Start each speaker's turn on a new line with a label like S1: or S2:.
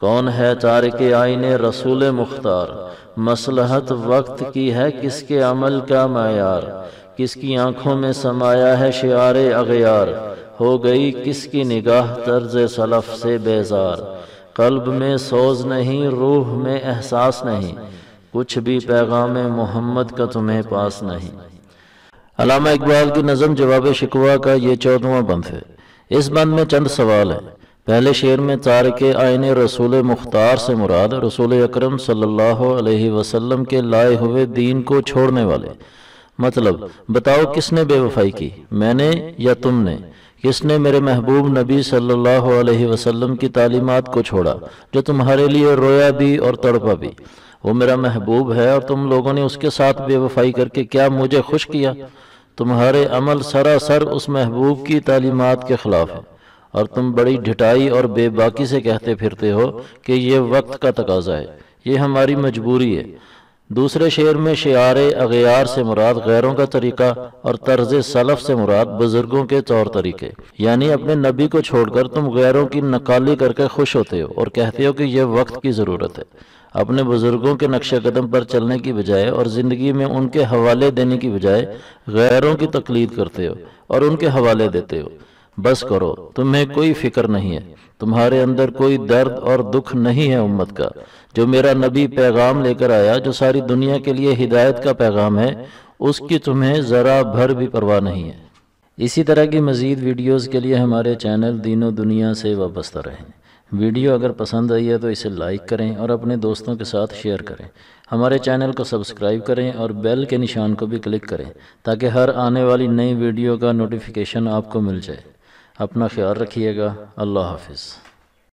S1: کون ہے تارک آئین رسول مختار، مصلحت وقت کی ہے کس کے عمل کا معیار، کس کی آنکھوں میں سمایا ہے شعار اغیار، ہو گئی کس کی نگاہ طرز سلف سے بیزار، قلب میں سوز نہیں روح میں احساس نہیں، کچھ بھی پیغام محمد کا تمہیں پاس نہیں۔ علامہ اقبال کی نظم جواب شکوہ کا یہ 14واں بند ہے۔ اس بند میں چند سوال ہیں۔ پہلے شعر میں تارک آئین رسول مختار سے مراد رسول اکرم صلی اللہ علیہ وسلم کے لائے ہوئے دین کو چھوڑنے والے، مطلب بتاؤ کس نے بے وفائی کی، میں نے یا تم نے؟ کس نے میرے محبوب نبی صلی اللہ علیہ وسلم کی تعلیمات کو چھوڑا جو تمہارے لیے رویا بھی اور تڑپا بھی؟ وہ میرا محبوب ہے اور تم لوگوں نے اس کے ساتھ بے وفائی کر کے کیا مجھے خوش کیا؟ تمہارے عمل سراسر اس محبوب کی تعلیمات کے خلاف ہے، اور تم بڑی ڈھٹائی اور بے باکی سے کہتے پھرتے ہو کہ یہ وقت کا تقاضا ہے، یہ ہماری مجبوری ہے۔ دوسرے شعر میں شعار اغیار سے مراد غیروں کا طریقہ اور طرز سلف سے مراد بزرگوں کے طور طریقے، یعنی اپنے نبی کو چھوڑ کر تم غیروں کی نقالی کر کے خوش ہوتے ہو اور کہتے ہو کہ یہ وقت کی ضرورت ہے۔ اپنے بزرگوں کے نقش قدم پر چلنے کی بجائے اور زندگی میں ان کے حوالے دینے کی بجائے غیروں کی تقلید کرتے ہو اور ان کے حوالے دیتے ہو۔ بس کرو، تمہیں کوئی فکر نہیں ہے، تمہارے اندر کوئی درد اور دکھ نہیں ہے امت کا۔ جو میرا نبی پیغام لے کر آیا جو ساری دنیا کے لیے ہدایت کا پیغام ہے، اس کی تمہیں ذرا بھر بھی پرواہ نہیں ہے۔ اسی طرح کی مزید ویڈیوز کے لیے ہمارے چینل دین و دنیا سے وابستہ رہیں۔ ویڈیو اگر پسند آئی ہے تو اسے لائک کریں اور اپنے دوستوں کے ساتھ شیئر کریں۔ ہمارے چینل کو سبسکرائب کریں اور بیل کے نشان کو بھی کلک کریں تاکہ ہر آنے والی نئی ویڈیو کا نوٹیفیکیشن آپ کو مل جائے۔ اپنا خیال رکھیے گا۔ اللہ حافظ۔